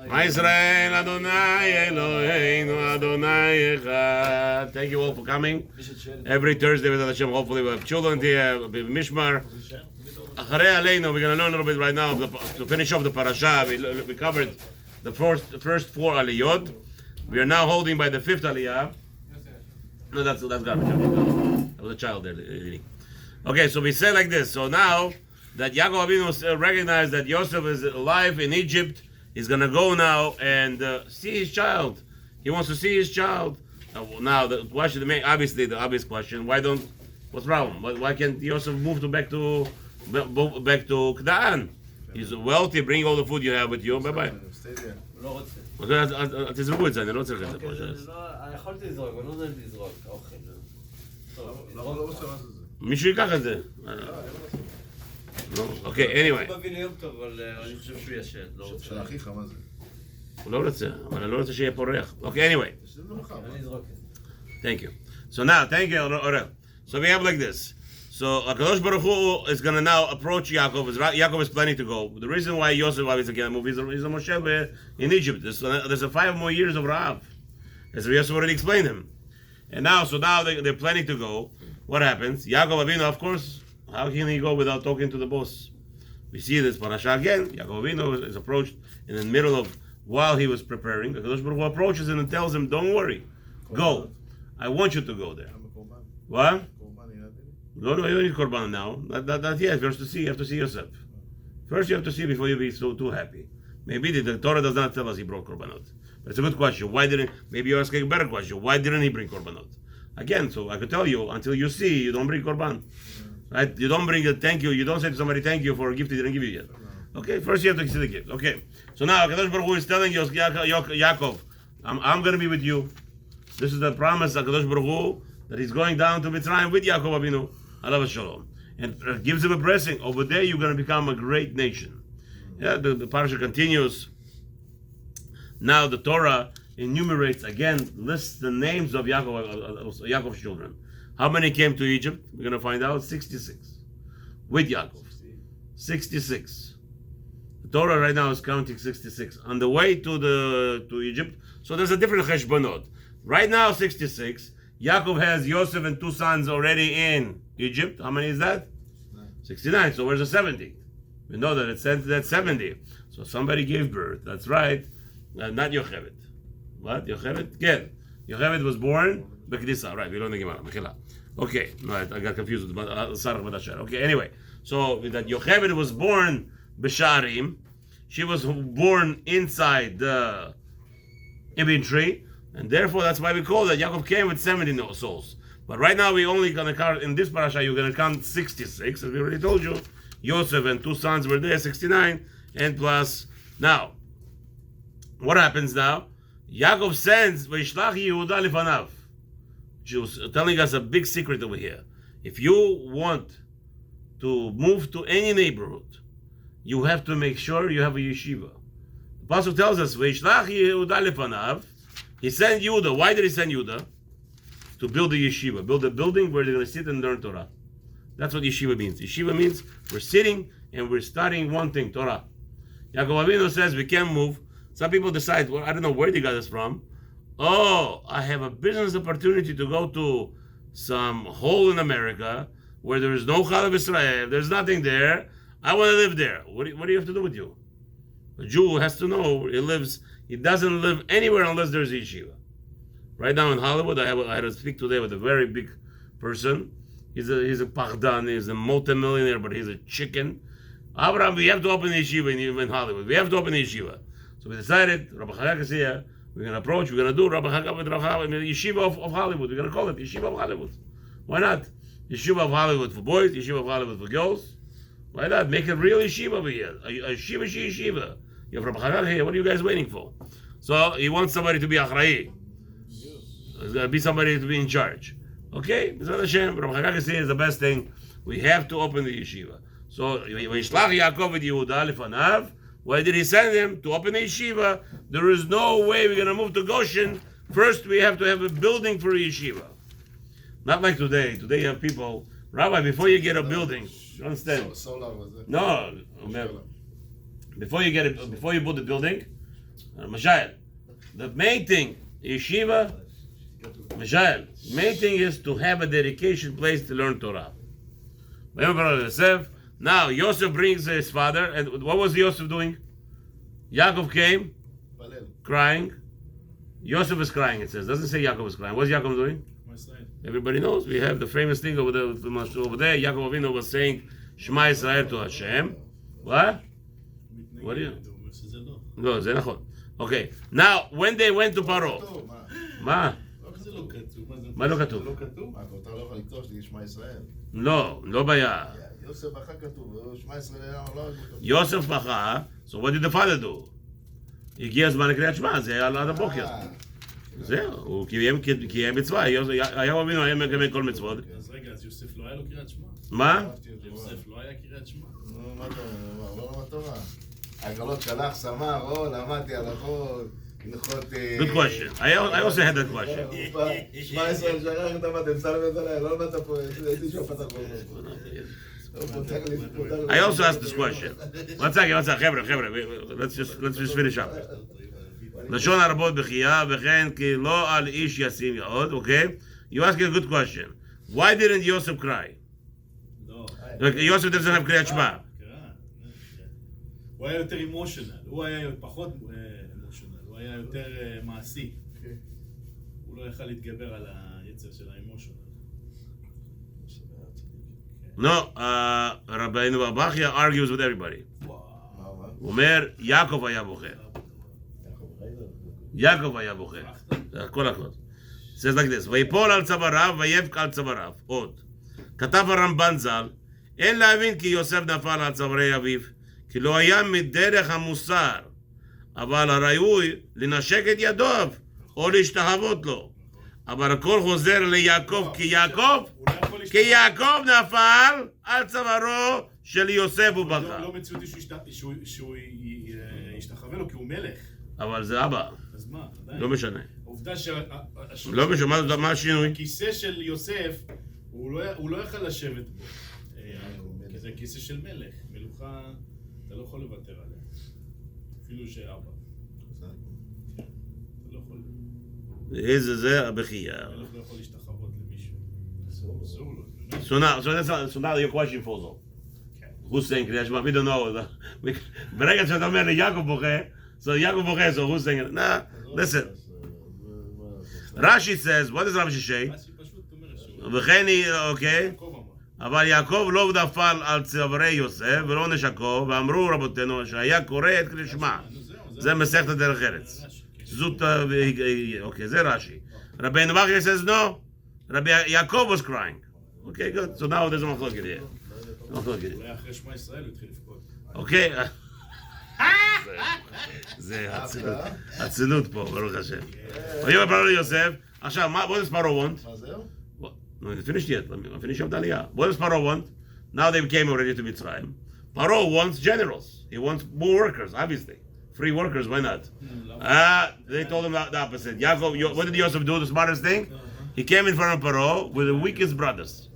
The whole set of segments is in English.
Israel Adonai Eloheinu Adonai Echad. Thank you all for coming. Every Thursday with LaHaShem, hopefully we'll have children here, we'll be Mishmar. Acharei Aleinu, we're going to learn a little bit right now to finish off the Parashah. We covered the first four Aliyot. We are now holding by the fifth Aliyah. No, that's garbage. That was a child there reading. Okay, so we say like this. So now that Yaakov Avinu recognized that Yosef is alive in Egypt, he's going to go now and see his child. He wants to see his child. Now, the question, obviously the obvious question, what's wrong? Why can't Yosef move back to Canaan? He's wealthy, bring all the food you have with you, bye-bye. Stay there. תזרקו את זה, אני לא צריך את זה פה. יכולתי לזרוק, אבל לא יודעת לזרוק, אוכל. למה לא רוצה לעשות את זה? מישהו ייקח את זה. אוקיי, anyway. הוא מביא לי יום טוב, אבל אני חושב שהוא ישן. של אחיך, מה זה? הוא לא רוצה, אבל אני לא רוצה שיהיה פה ריח. אוקיי, anyway. אני אזרוק את זה. Thank you. So now, thank you, Orel. So we have like this. So HaKadosh Baruch Hu is going to now approach Yaakov. Yaakov is planning to go. The reason why Yosef obviously can't move is a Moshe in Egypt. There's 5 more years of Rav. As Yosef already explained him. And now they're planning to go. What happens? Yaakov Avinu, of course, how can he go without talking to the boss? We see this parasha again. Yaakov Avinu is approached in the middle of, while he was preparing, HaKadosh Baruch Hu approaches him and tells him, don't worry, go. I want you to go there. What? No, you don't need korban now. Not yet. First you have to see yourself. First you have to see before you be so too happy. Maybe the Torah does not tell us he brought korbanot. But it's a good question. Maybe you're asking a better question. Why didn't he bring korbanot? Again, so I could tell you, until you see, you don't bring korban. Right? You don't bring a thank you. You don't say to somebody thank you for a gift he didn't give you yet. Okay, first you have to see the gift. Okay. So now HaKadosh Baruch Hu is telling Yaakov, I'm going to be with you. This is the promise of HaKadosh Baruch Hu that he's going down to Mitzrayim with Yaakov Avinu. Alav Shalom, and gives him a blessing. Over there, you're going to become a great nation. Yeah, the Parshat continues. Now the Torah enumerates again, lists the names of Yaakov's children. How many came to Egypt? We're going to find out. 66 with Yaakov. 66. The Torah right now is counting 66 on the way to Egypt. So there's a different cheshbonot. Right now, 66. Yaakov has Yosef and 2 sons already in Egypt. How many is that? 69. So where's the 70? We know that it says that's 70. So somebody gave birth. That's right. Not Yocheved. What? Yocheved? Yeah. Yocheved was born Bekdisa. Right. We don't think about it. Okay. No, I got confused with Sarach Badashar. Okay. Anyway. So that Yocheved was born Besharim. She was born inside the inventory. And therefore, that's why we call that Yaakov came with 70 souls. But right now, we're only going to count, in this parasha, you're going to count 66. As we already told you, Yosef and 2 sons were there, 69, and plus. Now, what happens now? Yaakov sends, V'yishlach Yehuda lifanav. She was telling us a big secret over here. If you want to move to any neighborhood, you have to make sure you have a yeshiva. The Pasuk tells us, V'yishlach Yehuda lifanav. He sent Yehuda. Why did he send Yehuda? To build a yeshiva. Build a building where they're going to sit and learn Torah. That's what yeshiva means. Yeshiva means we're sitting and we're studying one thing, Torah. Yaakov Avinu says we can't move. Some people decide, well, I don't know where they got this from. Oh, I have a business opportunity to go to some hole in America where there is no Chalav Israel. There's nothing there. I want to live there. What do you have to do with you? A Jew has to know he doesn't live anywhere unless there's a yeshiva. Right now in Hollywood, I had to speak today with a very big person. He's a pachdan, he's a multimillionaire, but he's a chicken. Avraham, we have to open the yeshiva in Hollywood. We have to open the yeshiva. So we decided, Rabbi Chagak is here, we're going to do Rabbi Chagak with Rabbi Chagak, yeshiva of Hollywood. We're going to call it Yeshiva of Hollywood. Why not? Yeshiva of Hollywood for boys, Yeshiva of Hollywood for girls. Why not? Make a real yeshiva over here. A yeshiva. You have Rabbi Chagak here. What are you guys waiting for? So he wants somebody to be achra'i. There's going to be somebody to be in charge. Okay? LaHaShem, Rabbi Chagak is here is the best thing. We have to open the yeshiva. So V'yishlach Yaakov et Yehuda lifanav. Why did he send him to open the yeshiva? There is no way we're going to move to Goshen. First, we have to have a building for a yeshiva. Not like today. Today you have people, Rabbi, before you get a building, you understand? Solar was it? No. Before you build a building, Mishael. The main thing, yeshiva, Mishael, main thing is to have a dedication place to learn Torah. Now, Yosef brings his father, and what was Yosef doing? Yaakov came, crying. Yosef is crying, it says. Doesn't say Yaakov is crying. What's Yaakov doing? Everybody knows. We have the famous thing over there. Yaakov Avinu was saying, Shema Yisrael to Hashem. What? What do you? No, זה נכון. Okay. Now, when they went to Paro. מה? מה לא כתוב? לא כתוב? מה, אתה לא יכול לכתוב שתגיד שמע ישראל? לא, לא בעיה. יוסף בכה כתוב, שמע ישראל היה לא כתוב. יוסף בכה, so what did the father do? הגיע הזמן לקריאת שמע, זה היה עד הבוקר. זהו, הוא קיים מצווה, היה אבינו, היה מקיים כל מצוות. אז רגע, אז יוסף לא היה לו קריאת שמע? מה? יוסף לא היה קריאת שמע? נו, מה אתה אומר? לא למד תורה. הגלות שלח סמר, למדתי הלכות, הלכות... Good question. I also had that question. שמע ישראל שכח את המד, אמסל ודליה, לא למדת פה, הייתי שופט הכל. I also asked this question. One second, חבר'ה, let's just finish up. לשון הרבות בחייה, וכן כי לא על איש ישים יעוד, okay? You asked a good question. Why didn't Yosef cry? לא. Yosef doesn't have קריאת שמע. הוא היה יותר אימושיונל, הוא היה פחות אימושיונל, הוא היה יותר מעשי. הוא לא יכל להתגבר על היצר של האימושיונל. No, רבינו בבחיה argues with everybody. הוא אומר, יעקב היה בוכה. יעקב היה בוכה. הכל. says like this, ויפול על צוואריו, ויבק על צוואריו. עוד. כתב הרמב"ן ז"ל, אין להבין כי יוסף נפל על צווארי אביו, כי לא היה מדרך המוסר, אבל הראוי לנשק את ידיו, או להשתחוות לו. אבל הכל חוזר ליעקב, כי יעקב נפל על צווארו של יוסף ובכה. לא מציאותי שהוא ישתחווה לו, כי הוא מלך. אבל זה אבא. אז מה? לא משנה. העובדה לא משנה, מה השינוי? הכיסא של יוסף, הוא לא יכל לשבת בו. כי זה כיסא של מלך. מלוכה, אתה לא יכול לוותר עליה. אפילו שאבא. אתה לא יכול... איזה זה הבכייה. מלך לא יכול להשתחוות למישהו. אסור לו. So now your question falls off. Who's saying קריאת שמע? We don't know. ברגע שאתה אומר לי יעקב בוכה, so יעקב בוכה, so who's saying it? Nah, listen. Rashi says, what does Rashi say? וכן היא, אוקיי. אבל יעקב לא נפל על צווארי יוסף ולא נשקו, ואמרו רבותינו שהיה קורא את קריאת שמע. זה מסכת דרך ארץ. זאת, אוקיי, זה רש"י. רבינו בבחיה says no. Rabbi Yaakov was crying. Okay, good. So now there's a מחלוקת here. אולי אחרי שמע ישראל הוא התחיל לבכות. אוקיי. זה הצילות פה, ברוך השם. ויאמר פרעה ליוסף, עכשיו, what does Paro want? מה זהו? No, it's finished yet. I'm finishing up the Aliyah. What does Paro want? Now they came already to Mitzrayim. Paro wants generals. He wants more workers, obviously. Free workers, why not? They told him the opposite. Yaakov, what did Yosef do? The smartest thing? He came in front of Paro with the weakest brothers.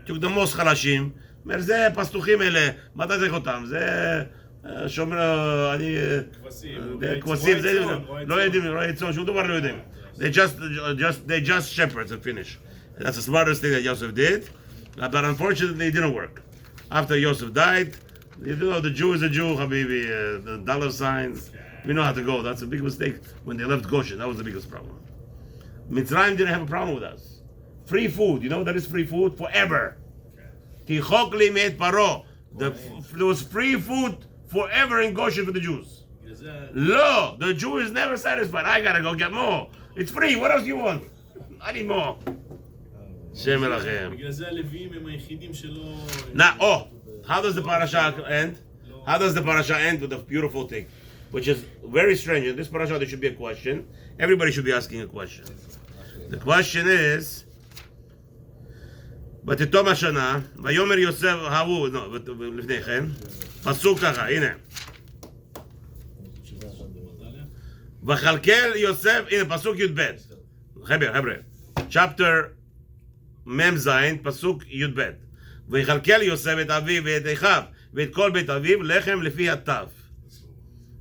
Took the most חלשים. אומר, זה פסטוחים אלה. מה אתה צריך אותם? זה שומר, אני... כבשים, זה... לא יודעים, רואי צאן, שום דבר לא יודעים. They just shepherds and finish. That's the smartest thing that Yosef did. But unfortunately, it didn't work. After Yosef died, you know, the Jew is a Jew, Habibi, the dollar signs. We know how to go. That's a big mistake. When they left Goshen, that was the biggest problem. Mitzrayim didn't have a problem with us. Free food. You know what that is free food? Forever. There was free food forever in Goshen for the Jews. No, the Jew is never satisfied. I gotta go get more. It's free. What else do you want? I need more. Shem Elachem. בגלל זה הלוויים הם היחידים שלא... Now, how does the parasha end? How does the parasha end with a beautiful thing? Which is very strange. In this parasha, there should be a question. Everybody should be asking a question. The question is, בתתום השנה, ויאמר יוסף ההוא, לפני כן, פסוק ככה, הנה. וכלכל יוסף, הנה פסוק י"ב. חבר'ה, chapter מ"ז, פסוק י"ב. ויכלכל יוסף את אביו ואת אחיו ואת כל בית אביו לחם לפי הטף.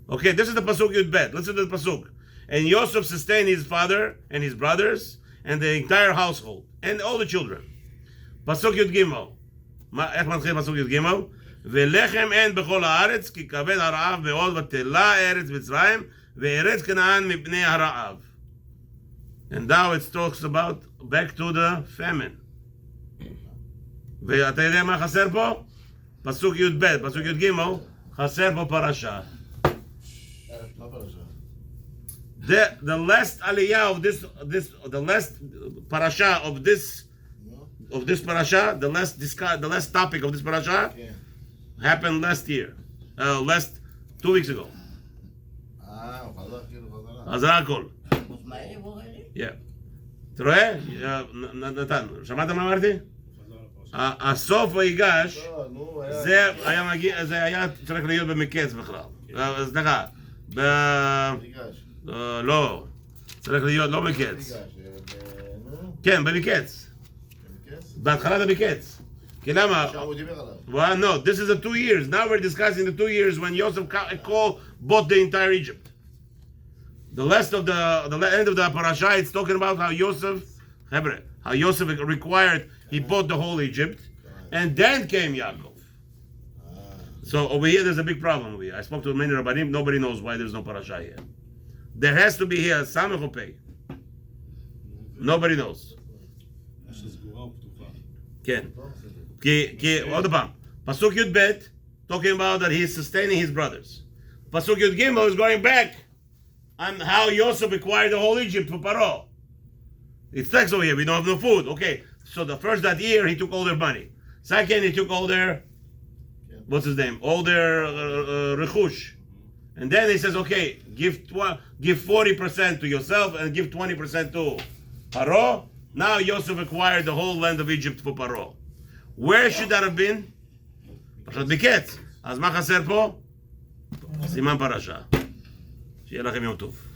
Okay, this is the pasuk Yud Bet. Listen to the pasuk. And Yosef sustained his father and his brothers and the entire household and all the children. Pasuk Yud Gimel. איך מתחיל פסוק י"ג? ולחם אין בכל הארץ כי כבד הרעב מאוד ותלה ארץ מצרים וארץ כנען מפני הרעב. And now it talks about back to the famine. ואתה יודע מה חסר פה? פסוק י"ב, פסוק י"ג, חסר פה פרשה. מה פרשה? The last aliyah of the last parasha of this parasha, the last topic of this parasha כן. happened last year, 2 weeks ago. הוא חזר כאילו חזרה. חזרה הכל. Yeah. אתה רואה? נתן, שמעת מה אמרתי? הסוף ויגש, זה היה צריך להיות במקץ בכלל. סליחה, לא, צריך להיות לא מקץ. כן, במקץ. בהתחלה זה מקץ. כי למה? עכשיו הוא דיבר עליו. Well, no, this is the 2 years. Now we're discussing the 2 years when Yosef bought the entire Egypt. The end of the parasha, it's talking about how Yosef required, he bought the whole Egypt, and then came Yaakov. So over here, there's a big problem over here. I spoke to many Rabbanim, nobody knows why there's no parasha here. There has to be here, Samech or Pei. Nobody knows. כן. כי עוד פעם, פסוק י"ב, talking about that he's sustaining his brothers. פסוק י"ג is going back on how Yosef acquired the whole Egypt for Paro. It's text over here, we don't have no food. Okay, so the first that year, he took all their money. Second, he took all their, what's his name? All their rechush. And then he says, okay, give 40% to yourself and give 20% to Paro. Now Yosef acquired the whole land of Egypt for Paro. Where should that have been? פרשת מקץ. אז מה חסר פה? סימן פרשה. שיהיה לכם יום טוב.